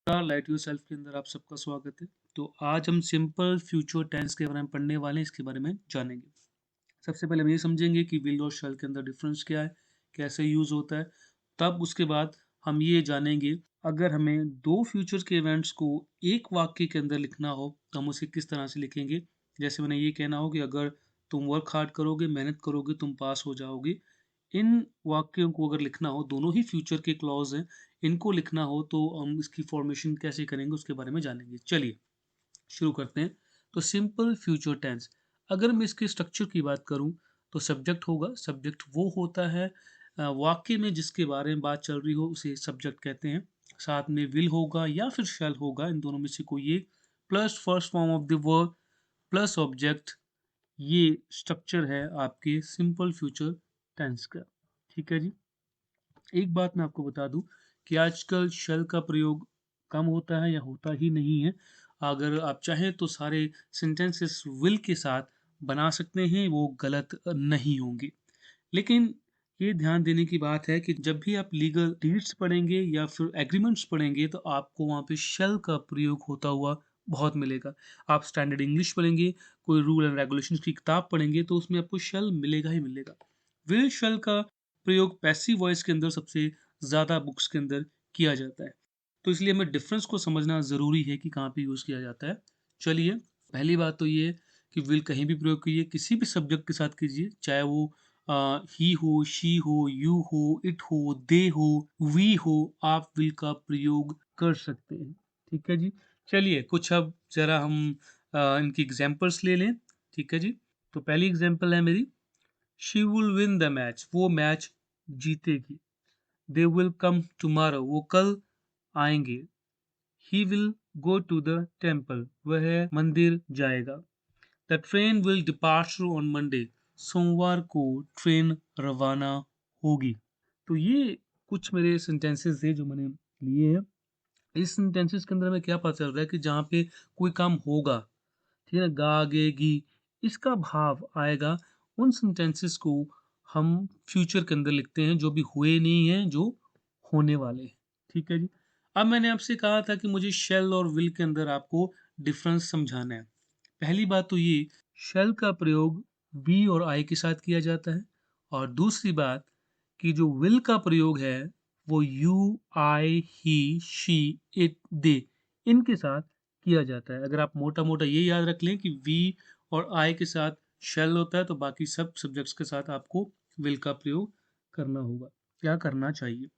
Light your self के अंदर आप सबका स्वागत है। तो आज हम सिंपल फ्यूचर टेंस के बारे में पढ़ने वाले हैं, इसके बारे में जानेंगे। सबसे पहले हम ये समझेंगे कि विल और शैल के अंदर डिफरेंस क्या है, कैसे यूज होता है। तब उसके बाद हम ये जानेंगे, अगर हमें दो फ्यूचर के इवेंट्स को एक वाक्य के अंदर लिखना हो तो हम उसे किस तरह से लिखेंगे। जैसे मैंने ये कहना हो कि अगर तुम वर्क हार्ड करोगे, मेहनत करोगे, तुम पास हो जाओगे। इन वाक्यों को अगर लिखना हो, दोनों ही फ्यूचर के क्लॉज हैं, इनको लिखना हो तो हम इसकी फॉर्मेशन कैसे करेंगे उसके बारे में जानेंगे। चलिए शुरू करते हैं। तो सिंपल फ्यूचर टेंस, अगर मैं इसके स्ट्रक्चर की बात करूं तो सब्जेक्ट होगा। सब्जेक्ट वो होता है वाक्य में जिसके बारे में बात चल रही हो उसे सब्जेक्ट कहते हैं। साथ में विल होगा या फिर शैल होगा, इन दोनों में से कोई एक, plus first form of the verb plus object. ये स्ट्रक्चर है आपके सिंपल फ्यूचर टेंस का। ठीक है जी। एक बात मैं आपको बता दूं कि आजकल शेल का प्रयोग कम होता है या होता ही नहीं है। अगर आप चाहें तो सारे सेंटेंसेस विल के साथ बना सकते हैं, वो गलत नहीं होंगे। लेकिन ये ध्यान देने की बात है कि जब भी आप लीगल डीड्स पढ़ेंगे या फिर एग्रीमेंट्स पढ़ेंगे तो आपको वहाँ पे शेल का प्रयोग होता हुआ बहुत मिलेगा। आप स्टैंडर्ड इंग्लिश पढ़ेंगे, कोई रूल एंड रेगुलेशंस की किताब पढ़ेंगे तो उसमें आपको शेल मिलेगा ही मिलेगा। विल शेल का प्रयोग पैसिव वॉइस के अंदर सबसे ज़्यादा बुक्स के अंदर किया जाता है। तो इसलिए हमें डिफरेंस को समझना ज़रूरी है कि कहाँ पे यूज़ किया जाता है। चलिए, पहली बात तो ये है कि विल कहीं भी प्रयोग कीजिए, किसी भी सब्जेक्ट के साथ कीजिए, चाहे वो ही हो, शी हो, यू हो, इट हो, दे हो, वी हो, आप विल का प्रयोग कर सकते हैं। ठीक है जी। चलिए कुछ अब ज़रा हम इनकी एग्जांपल्स ले लें। ठीक है जी। तो पहली एग्जांपल है मेरी, she will win the match, वो मैच जीतेगी। दे विल कम टुमारो, वो कल आएंगे। He will go to the temple, वह मंदिर जाएगा। The train will departure on Monday, सोमवार को ट्रेन रवाना होगी। तो ये कुछ मेरे सेंटेंसेस थे जो मैंने लिए हैं। इस सेंटेंसेस के अंदर हमें क्या पता चल रहा है कि जहाँ पे कोई काम होगा, ठीक है, गागेगी, इसका भाव आएगा। उन सेंटेंसेस को हम फ्यूचर के अंदर लिखते हैं जो भी हुए नहीं हैं, जो होने वाले हैं। ठीक है जी। अब मैंने आपसे कहा था कि मुझे शेल और विल के अंदर आपको डिफरेंस समझाना है। पहली बात तो ये, शेल का प्रयोग वी और आई के साथ किया जाता है। और दूसरी बात कि जो विल का प्रयोग है वो you, I, he, she, it, they, इनके साथ किया जाता है। अगर आप मोटा मोटा ये याद रख लें कि वी और आई के साथ शेल होता है तो बाकी सब सब्जेक्ट्स के साथ आपको विल का प्रयोग करना होगा, क्या करना चाहिए।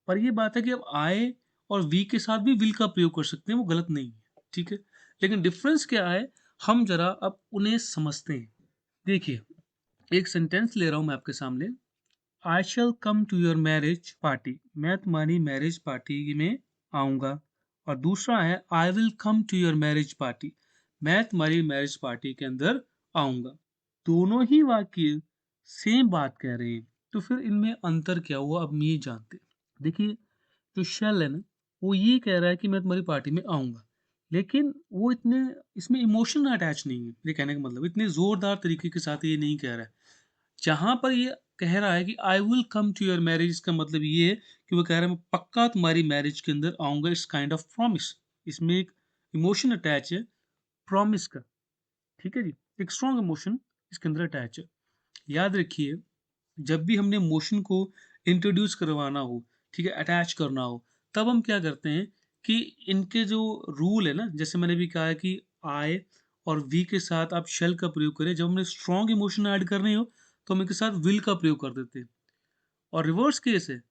पर ये बात है कि अब आई और वी के साथ भी विल का प्रयोग कर सकते हैं, वो गलत नहीं है। ठीक है। लेकिन डिफरेंस क्या है, हम जरा अब उन्हें समझते हैं। देखिए, एक सेंटेंस ले रहा हूं मैं आपके सामने। I shall come to your marriage party, मैं तुम्हारी मैरिज पार्टी में आऊंगा। और दूसरा है I will come to your marriage party, मैं तुम्हारी मैरिज पार्टी के अंदर आऊंगा। दोनों ही वाक्य सेम बात कह रहे हैं, तो फिर इनमें अंतर क्या हुआ, अब हम ये जानते हैं। देखिए, जो शेल है ना, वो ये कह रहा है कि मैं तुम्हारी पार्टी में आऊंगा, लेकिन वो इतने, इसमें इमोशन अटैच नहीं है। ये कहने का मतलब इतने जोरदार तरीके के साथ ये नहीं कह रहा है। जहां पर ये कह रहा है कि I will come to your marriage, इसका मतलब ये है कि वो कह रहा है मैं पक्का तुम्हारी मैरिज के अंदर आऊंगा। इट्स काइंड ऑफ प्रॉमिस, इसमें एक इमोशन अटैच है प्रॉमिस का। ठीक है जी। एक स्ट्रॉन्ग इमोशन इसके अंदर अटैच है। याद रखिए, जब भी हमने इमोशन को इंट्रोड्यूस करवाना हो, ठीक है, अटैच करना हो, तब हम क्या करते हैं कि इनके जो रूल है ना, जैसे मैंने भी कहा है कि आई और वी के साथ आप शेल का प्रयोग करें। जब हमने स्ट्रॉन्ग इमोशन ऐड करने हो तो हम इनके साथ विल का प्रयोग कर देते हैं। और रिवर्स केस है,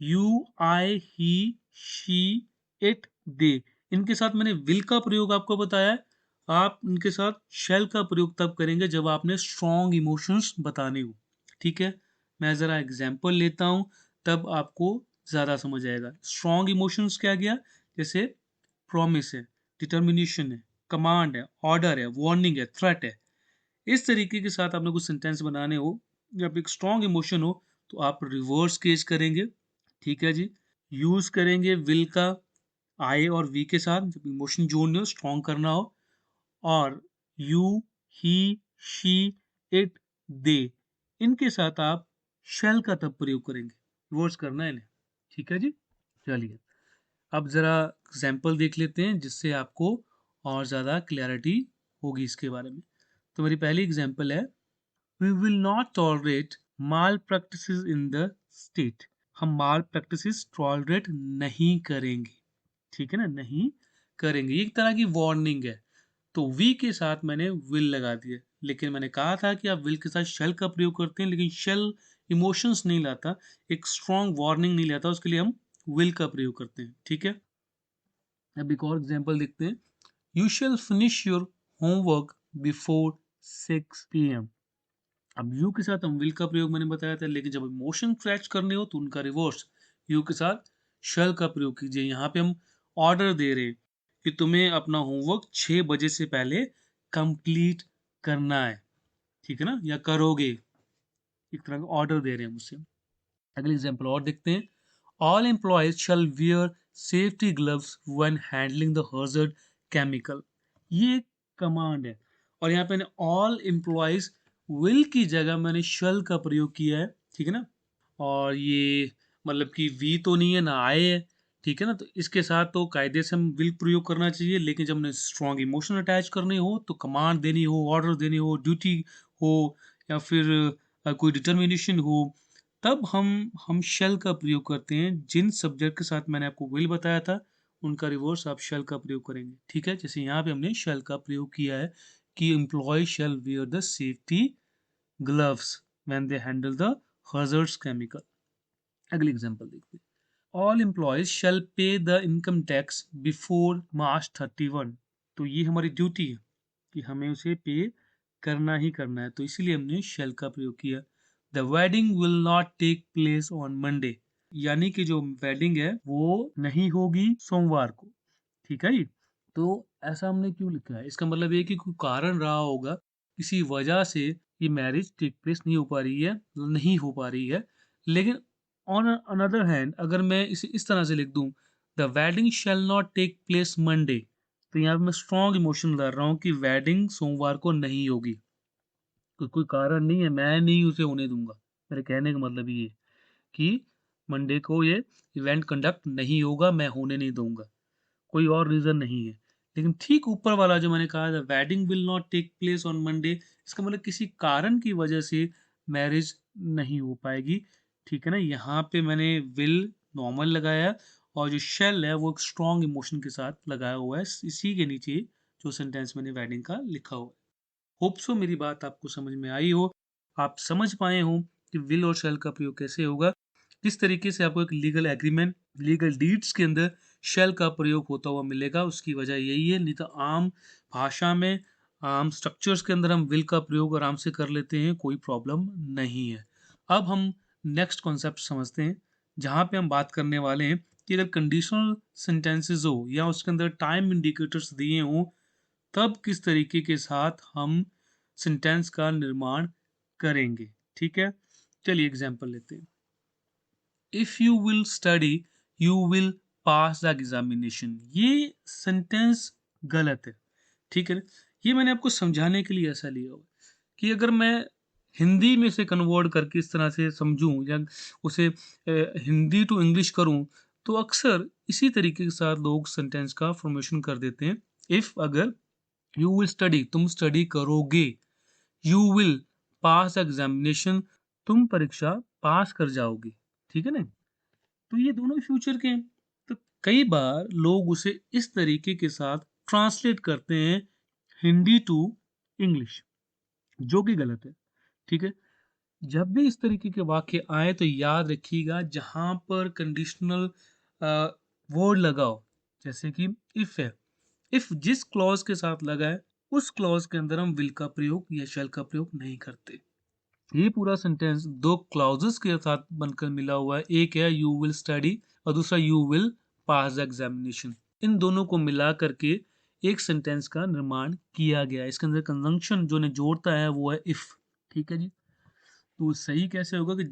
you, I, he, she, it, they, इनके साथ मैंने विल का प्रयोग आपको बताया है। आप इनके साथ शेल का प्रयोग तब करेंगे जब आपने स्ट्रॉन्ग इमोशंस बताने हो। ठीक है। मैं ज़रा एग्जांपल लेता हूँ, तब आपको ज़्यादा समझ आएगा। स्ट्रॉन्ग इमोशंस क्या गया, जैसे प्रॉमिस है, डिटर्मिनेशन है, कमांड है, ऑर्डर है, वार्निंग है, थ्रेट है। इस तरीके के साथ आपने कुछ सेंटेंस बनाने हो, जब एक स्ट्रॉन्ग इमोशन हो तो आप रिवर्स केस करेंगे। ठीक है जी। यूज करेंगे विल का आई और वी के साथ जब इमोशन जोड़ने हो, स्ट्रॉन्ग करना हो। और you, he, she, it, they, इनके साथ आप शेल का तब प्रयोग करेंगे, रिवर्स करना है इन्हें। ठीक है जी। चलिए, अब ज़रा एग्जाम्पल देख लेते हैं जिससे आपको और ज़्यादा क्लैरिटी होगी इसके बारे में। तो मेरी पहली एग्जाम्पल है, we will not tolerate malpractices in the state. हम माल प्रैक्टिसेस टॉलरेट नहीं करेंगे, ठीक है ना, नहीं करेंगे। ये एक तरह की वार्निंग है। तो वी के साथ मैंने विल लगा दिया, लेकिन मैंने कहा था कि आप विल के साथ शेल का प्रयोग करते हैं, लेकिन शेल इमोशंस नहीं लाता, एक स्ट्रॉन्ग वार्निंग नहीं लाता, उसके लिए हम विल का प्रयोग करते हैं, ठीक है। अब एक और एग्जांपल देखते हैं, you shell finish your homework before 6 PM। अब यू के साथ हम विल का प्रयोग मैंने बताया था, लेकिन जब इमोशन कैच करने हो तो उनका रिवर्स, यू के साथ शेल का प्रयोग कीजिए। यहाँ पे हम ऑर्डर दे रहे हैं कि तुम्हें अपना होमवर्क 6 बजे से पहले कंप्लीट करना है, ठीक है ना, या करोगे, एक तरह का ऑर्डर दे रहे हैं मुझसे। अगले एग्जाम्पल और देखते हैं, all employees shall wear safety gloves when handling the hazard chemical. ये कमांड है, और यहाँ पे ऑल एम्प्लॉयज विल की जगह मैंने शल का प्रयोग किया है, ठीक है ना। और ये मतलब कि वी तो नहीं है ना आए है, ठीक है ना। तो इसके साथ तो कायदे से हम विल प्रयोग करना चाहिए, लेकिन जब हमने स्ट्रॉन्ग इमोशन अटैच करनी हो, तो कमांड देनी हो, ऑर्डर देनी हो, ड्यूटी हो, या फिर कोई डिटर्मिनेशन हो, तब हम शेल का प्रयोग करते हैं। जिन सब्जेक्ट के साथ मैंने आपको विल बताया था, उनका रिवर्स आप शेल का प्रयोग करेंगे, ठीक है। जैसे यहाँ पे हमने शेल का प्रयोग किया है कि employee shall wear the safety gloves when they handle the hazardous chemical। अगली एग्जांपल देखते हैं, all employees shall pay the income tax before March 31। तो ये हमारी ड्यूटी है कि हमें उसे पे करना ही करना है, तो इसीलिए हमने शेल का प्रयोग किया। The wedding will not take place on Monday, यानी कि जो वेडिंग है वो नहीं होगी सोमवार को, ठीक है जी। तो ऐसा हमने क्यों लिखा है, इसका मतलब ये कि कोई कारण रहा होगा, किसी वजह से ये मैरिज टेक प्लेस नहीं हो पा रही है, नहीं हो पा रही है। लेकिन ऑन अनदर हैंड अगर मैं इसे इस तरह से लिख दूं, the wedding shall not take place Monday, तो यहाँ पे मैं स्ट्रॉन्ग इमोशन ला रहा हूँ कि वेडिंग सोमवार को नहीं होगी, तो कोई कारण नहीं है, मैं नहीं उसे होने दूंगा। मेरे कहने का मतलब ये है कि मंडे को ये इवेंट कंडक्ट नहीं होगा, मैं होने नहीं दूंगा, कोई और रीज़न नहीं है। लेकिन ठीक ऊपर वाला जो मैंने कहा, the wedding will not take place on Monday, इसका मतलब किसी कारण की वजह से मैरिज नहीं हो पाएगी, ठीक है ना। यहाँ पे मैंने विल नॉर्मल लगाया, और जो शेल है वो एक स्ट्रॉन्ग इमोशन के साथ लगाया हुआ है इसी के नीचे जो सेंटेंस मैंने वेडिंग का लिखा हुआ है। होप सो मेरी बात आपको समझ में आई हो, आप समझ पाए हो कि विल और शेल का प्रयोग कैसे होगा, किस तरीके से आपको एक लीगल एग्रीमेंट, लीगल डीड्स के अंदर शेल का प्रयोग होता हुआ मिलेगा। उसकी वजह यही है, नहीं तो आम भाषा में, आम स्ट्रक्चर्स के अंदर हम विल का प्रयोग आराम से कर लेते हैं, कोई प्रॉब्लम नहीं है। अब हम नेक्स्ट कॉन्सेप्ट समझते हैं, जहाँ पे हम बात करने वाले हैं कि अगर कंडीशनल सेंटेंसेस हो या उसके अंदर टाइम इंडिकेटर्स दिए हों, तब किस तरीके के साथ हम सेंटेंस का निर्माण करेंगे, ठीक है। चलिए एग्जांपल लेते हैं, if you will study you will pass the examination. ये सेंटेंस गलत है, ठीक है ना। ये मैंने आपको समझाने के लिए ऐसा लिया हुआ कि अगर मैं हिंदी में से कन्वर्ट करके इस तरह से समझूं, या उसे हिंदी टू इंग्लिश करूं, तो अक्सर इसी तरीके के साथ लोग सेंटेंस का फॉर्मेशन कर देते हैं। इफ, अगर, यू विल स्टडी, तुम स्टडी करोगे, यू विल पास एग्जामिनेशन, तुम परीक्षा पास कर जाओगे, ठीक है ना। तो ये दोनों फ्यूचर के हैं। तो कई बार लोग उसे इस तरीके के साथ ट्रांसलेट करते हैं, हिंदी टू इंग्लिश, जो कि गलत है, ठीक है। जब भी इस तरीके के वाक्य आए तो याद रखिएगा, जहां पर कंडीशनल वर्ड लगाओ, जैसे कि इफ है, इफ जिस क्लॉज के साथ लगा है उस क्लॉज के अंदर हम विल का प्रयोग या शैल का प्रयोग नहीं करते। ये पूरा सेंटेंस दो क्लॉजेस के साथ बनकर मिला हुआ है, एक है यू विल स्टडी और दूसरा you will pass the examination. इन दोनों को मिला करके एक सेंटेंस का निर्माण किया गया है। इसके अंदर कंजंक्शन जो ने जोड़ता है वो है इफ, ठीक है जी। तो सही कैसे होगा कि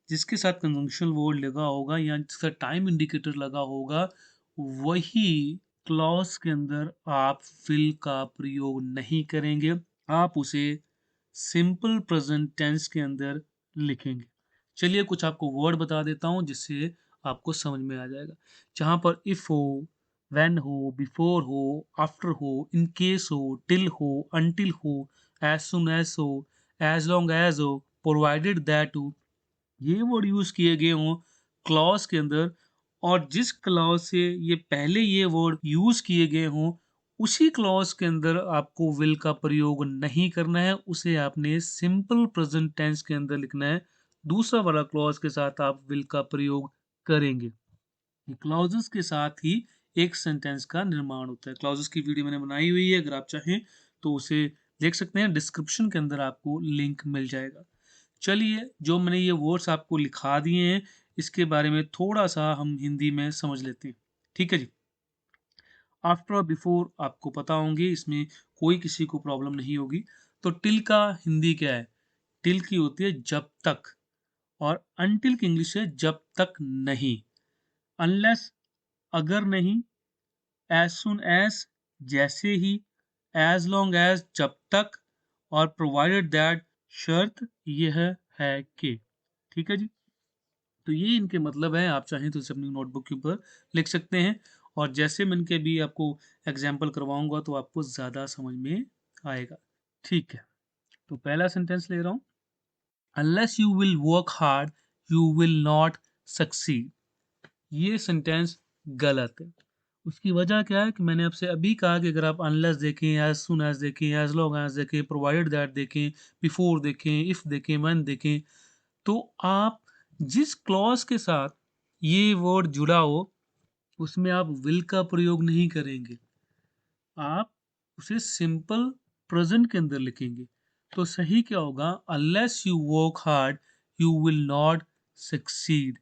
जिसके साथ कंजंक्शन वर्ड लगा होगा या जिसका टाइम इंडिकेटर लगा होगा, वही क्लॉज के अंदर आप विल का प्रयोग नहीं करेंगे, आप उसे सिंपल प्रेजेंट टेंस के अंदर लिखेंगे। चलिए कुछ आपको वर्ड बता देता हूं जिससे आपको समझ में आ जाएगा। जहाँ पर इफ़ हो, व्हेन हो, बिफोर हो, आफ्टर हो, इन केस हो, टिल हो, अंटिल हो, एज सुन एज हो, एज लॉन्ग एज हो, प्रोवाइडेड दैट हो, ये वर्ड यूज किए गए हों क्लॉज के अंदर, और जिस क्लॉज से ये पहले ये वर्ड यूज किए गए हों उसी क्लॉज के अंदर आपको विल का प्रयोग नहीं करना है, उसे आपने सिंपल प्रेजेंट टेंस के अंदर लिखना है। दूसरा वाला क्लॉज के साथ आप विल का प्रयोग करेंगे। क्लॉजेस के साथ ही एक सेंटेंस का निर्माण होता है। क्लॉजेस की वीडियो मैंने बनाई हुई है, अगर आप चाहें तो उसे देख सकते हैं, डिस्क्रिप्शन के अंदर आपको लिंक मिल जाएगा। चलिए, जो मैंने ये वर्ड्स आपको लिखा दिए हैं इसके बारे में थोड़ा सा हम हिंदी में समझ लेते हैं। ठीक है जी। आफ्टर और बिफोर आपको पता होंगे, इसमें कोई किसी को प्रॉब्लम नहीं होगी। तो टिल का हिंदी क्या है? टिल की होती है जब तक, और अनटिल की इंग्लिश है जब तक नहीं। अनलेस अगर नहीं, एज सुन एज जैसे ही, एज लॉन्ग एज जब तक, और प्रोवाइडेड दैट शर्त यह है कि। ठीक है जी। तो ये इनके मतलब है, आप चाहें तो इसे अपनी नोटबुक के ऊपर लिख सकते हैं, और जैसे मैं इनके भी आपको एग्जाम्पल करवाऊंगा तो आपको ज़्यादा समझ में आएगा। ठीक है, तो पहला सेंटेंस ले रहा हूँ, unless you will work hard you will not succeed. ये सेंटेंस गलत है। उसकी वजह क्या है कि मैंने आपसे अभी कहा कि अगर आप अनलेस देखें, एज सुन एज देखें, एज लॉन्ग एज देखें, प्रोवाइडेड दैट देखें, बिफोर देखें, इफ देखें, व्हेन देखें, तो आप जिस क्लॉज के साथ ये वर्ड जुड़ा हो उसमें आप विल का प्रयोग नहीं करेंगे, आप उसे सिंपल प्रेजेंट के अंदर लिखेंगे। तो सही क्या होगा? Unless you work hard you will not succeed.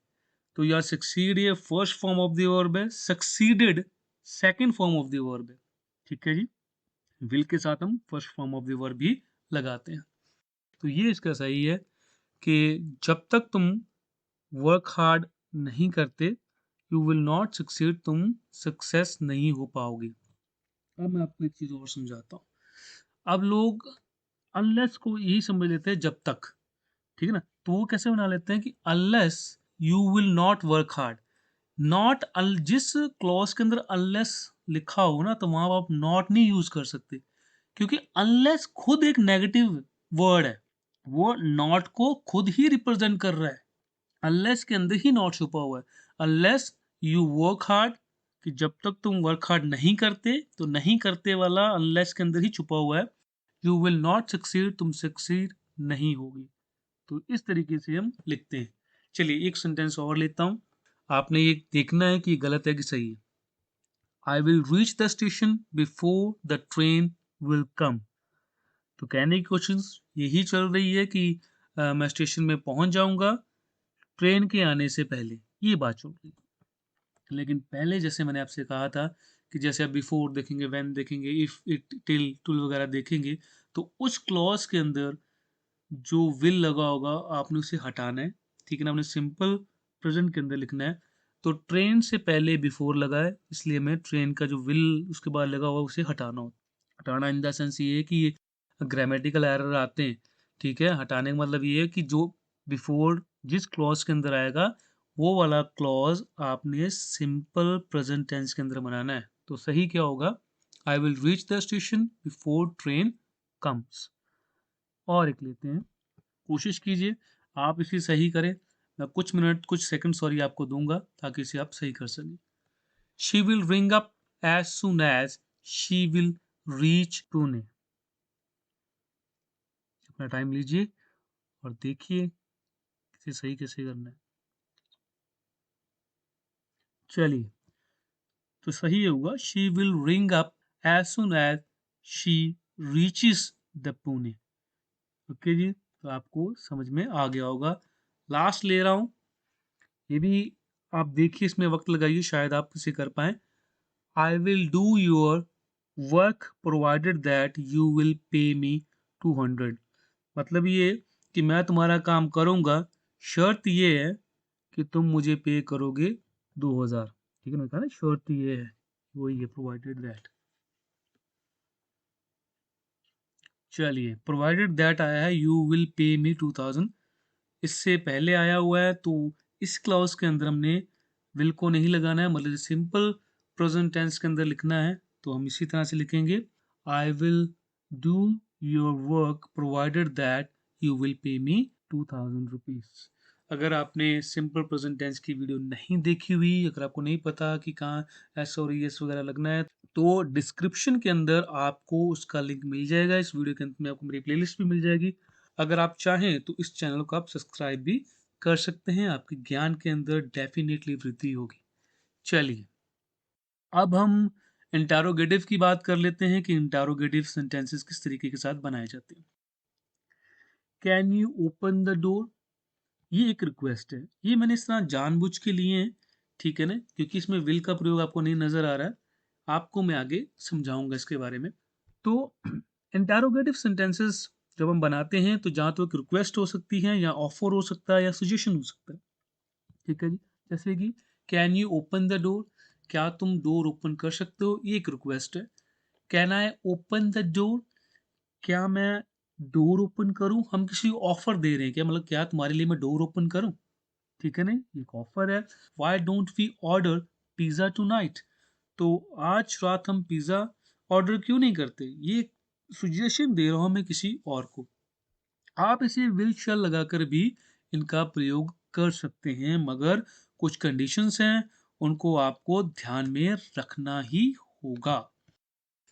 तो यार सक्सीड ये first form of the verb है, succeeded second form of the verb है। ठीक है जी। विल के साथ हम first form of the verb भी लगाते हैं। तो ये इसका सही है कि जब तक तुम वर्क हार्ड नहीं करते यू विल नॉट सक्सीड, तुम सक्सेस नहीं हो पाओगे। अब मैं आपको एक चीज और समझाता हूँ। अब लोग अनलेस को यही समझ लेते हैं जब तक, ठीक है ना, तो वो कैसे बना लेते हैं कि unless you will not work hard. Not, जिस क्लॉज के अंदर अनलेस लिखा हो ना तो वहां आप नॉट नहीं यूज कर सकते, क्योंकि अनलेस खुद एक नेगेटिव वर्ड है, वो नॉट को खुद ही रिप्रेजेंट कर रहा है। अनलेस के अंदर ही नॉट छुपा हुआ है। अनलेस यू वर्क हार्ड, कि जब तक तुम वर्क हार्ड नहीं करते, तो नहीं करते वाला अनलेस के अंदर ही छुपा हुआ है। यू विल नॉट सक्सीड, तुम सक्सीड नहीं होगी। तो इस तरीके से हम लिखते हैं। चलिए एक सेंटेंस और लेता हूं, आपने ये देखना है कि गलत है कि सही है। I will reach the station before the train will come. तो कहने की कोशिश यही चल रही है कि मैं स्टेशन में पहुंच जाऊंगा ट्रेन के आने से पहले, ये बात चल रही है। लेकिन पहले जैसे मैंने आपसे कहा था कि जैसे आप बिफोर देखेंगे, व्हेन देखेंगे, इफ, इट, टिल, टुल वगैरह देखेंगे, तो उस क्लॉज के अंदर जो विल लगा होगा आपने उसे हटाना है। ठीक है ना, आपने सिंपल प्रेजेंट के अंदर लिखना है। तो ट्रेन से पहले बिफोर लगा है, इसलिए मैं ट्रेन का जो विल उसके बाद लगा हुआ उसे हटाना हो। हटाना इन द सेंस ये है कि ये ग्रामेटिकल एरर आते हैं। ठीक है, हटाने का मतलब ये है कि जो बिफोर जिस क्लॉज के अंदर आएगा वो वाला क्लॉज आपने सिंपल प्रेजेंट टेंस के अंदर बनाना है। तो सही क्या होगा? I will reach the station before train comes. और एक लेते हैं, कोशिश कीजिए आप इसे सही करें। मैं कुछ मिनट, कुछ सेकंड सॉरी आपको दूंगा ताकि इसे आप सही कर सकें। She will ring up as soon as she will reach Pune. अपना टाइम लीजिए और देखिए इसे सही कैसे करना है। चलिए, तो सही होगा she will ring up as soon as she reaches the Pune. Okay जी, तो आपको समझ में आ गया होगा। लास्ट ले रहा हूं, ये भी आप देखिए, इसमें वक्त लगाइए, शायद आप इसे कर पाए। I will do your work provided that you will pay मी 200। मतलब ये कि मैं तुम्हारा काम करूंगा, शर्त ये है कि तुम मुझे पे करोगे 2000। ठीक है ना, कहा ना शर्त ये है, वही है प्रोवाइडेड दैट। चलिए, प्रोवाइडेड दैट आया है यू विल पे मी 2000, इससे पहले आया हुआ है, तो इस क्लॉज के अंदर हमने विल को नहीं लगाना है, मतलब सिंपल प्रेजेंट टेंस के अंदर लिखना है तो हम इसी तरह से लिखेंगे, I will do your work provided that you will pay me 2000 rupees. अगर आपने सिंपल प्रेजेंट टेंस की वीडियो नहीं देखी हुई, अगर आपको नहीं पता कि कहाँ एस और एस वगैरह लगना है, तो डिस्क्रिप्शन के अंदर आपको उसका लिंक मिल जाएगा। इस वीडियो के अंत में आपको मेरी प्लेलिस्ट भी मिल जाएगी। अगर आप चाहें तो इस चैनल को आप सब्सक्राइब भी कर सकते हैं, आपके ज्ञान के अंदर डेफिनेटली वृद्धि होगी। चलिए अब हम इंटारोगेटिव की बात कर लेते हैं कि इंटारोगेटिव सेंटेंसेस किस तरीके के साथ बनाए जाते हैं। Can you open the door, ये एक रिक्वेस्ट है, ये मैंने इस तरह जानबूझ के लिए है, ठीक है ना, क्योंकि इसमें विल का प्रयोग आपको नहीं नजर आ रहा है, आपको मैं आगे समझाऊंगा इसके बारे में। तो इंटरोगेटिव सेंटेंसेस जब हम बनाते हैं तो जहाँ तो एक रिक्वेस्ट हो सकती है, या ऑफर हो सकता है, या सजेशन हो सकता है, ठीक है जी। जैसे कि can you open the door, क्या तुम डोर ओपन कर सकते हो, ये एक रिक्वेस्ट है। Can I open the door, क्या मैं डोर ओपन करूं, हम किसी ऑफर दे रहे हैं क्या, मतलब क्या तुम्हारे लिए मैं डोर ओपन करूं, ठीक है ना, एक ऑफर है। Why don't we order pizza tonight, तो आज रात हम पिज्जा ऑर्डर क्यों नहीं करते, ये सुजेशन दे रहा हूं मैं किसी और को। आप इसे विल शैल लगाकर भी इनका प्रयोग कर सकते हैं, मगर कुछ कंडीशंस हैं, उनको आपको ध्यान में रखना ही होगा।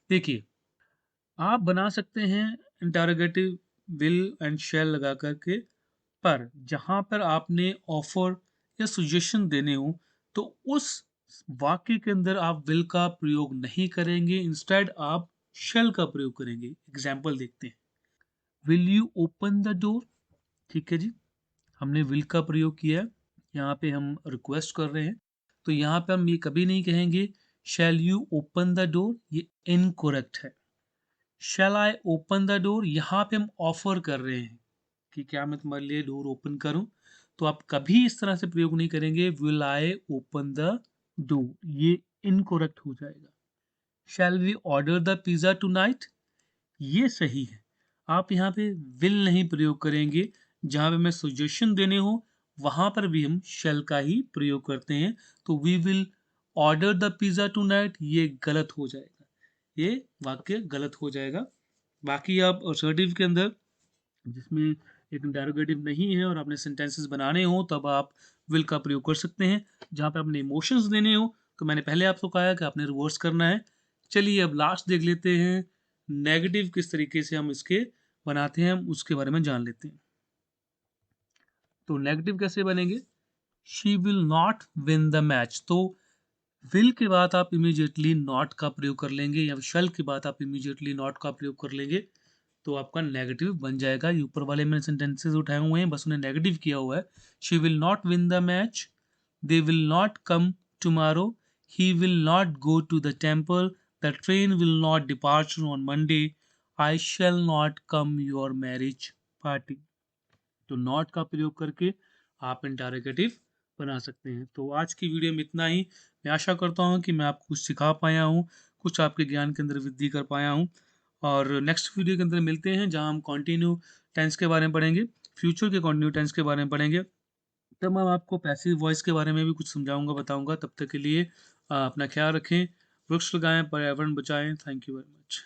देखिए, आप बना सकते हैं इंटरोगेटिव विल एंड शैल लगा करके, पर जहां पर आपने ऑफर या सजेशन देने हो तो उस वाक्य के अंदर आप विल का प्रयोग नहीं करेंगे, इंस्टेड आप शैल का प्रयोग करेंगे। एग्जाम्पल देखते हैं, will you open the door, ठीक है जी, हमने विल का प्रयोग किया है, यहाँ पे हम रिक्वेस्ट कर रहे हैं, तो यहाँ पे हम ये कभी नहीं कहेंगे shall you open the door, ये इनकोरेक्ट है। शैल आई ओपन द डोर, यहाँ पे हम ऑफर कर रहे हैं कि क्या मैं तुम्हारे लिए डोर ओपन करूं, तो आप कभी इस तरह से प्रयोग नहीं करेंगे will I open the door, ये इनकोरेक्ट हो जाएगा। Shall we order the pizza tonight, ये सही है, आप यहाँ पे विल नहीं प्रयोग करेंगे, जहाँ पे मैं सजेशन देने हो वहां पर भी हम शैल का ही प्रयोग करते हैं, तो we will order the pizza tonight, ये गलत हो जाएगा, ये वाक्य गलत हो जाएगा। बाकी आप असर्टिव के अंदर जिसमें एक इंटरोगेटिव नहीं है और आपने सेंटेंसेस बनाने हो तब आप विल का प्रयोग कर सकते हैं। जहाँ पे आपने इमोशंस देने हो तो मैंने पहले आपको कहा कि आपने रिवर्स करना है। चलिए अब लास्ट देख लेते हैं, नेगेटिव किस तरीके से हम इसके बनाते हैं, हम उसके बारे में जान लेते हैं। तो नेगेटिव कैसे बनेंगे, she will not win the match, तो विल के बाद आप इमीडिएटली नॉट का प्रयोग कर लेंगे, या शल के बाद आप इमीडिएटली नॉट का प्रयोग कर लेंगे, तो आपका नेगेटिव बन जाएगा। ये ऊपर वाले मैंने सेंटेंसेस उठाए हुए हैं, बस उन्हें नेगेटिव किया हुआ है। She will not win the match, they will not come tomorrow, he will not go to the temple, the train will not departure on Monday, I shall not come your marriage party. तो not का प्रयोग करके आप interrogative बना सकते हैं। तो आज की वीडियो में इतना ही। मैं आशा करता हूँ कि मैं आपको कुछ सिखा पाया हूँ, कुछ आपके ज्ञान के अंदर वृद्धि कर पाया हूँ। और नेक्स्ट वीडियो के अंदर मिलते हैं जहाँ हम कॉन्टिन्यू टेंस के बारे में पढ़ेंगे, फ्यूचर के कॉन्टिन्यू टेंस के बारे में पढ़ेंगे। तब मैं आपको पैसिव वॉइस के बारे में भी कुछ समझाऊंगा, बताऊंगा। तब तक के लिए अपना ख्याल रखें, वृक्ष लगाएं, पर्यावरण बचाएं। Thank you very much.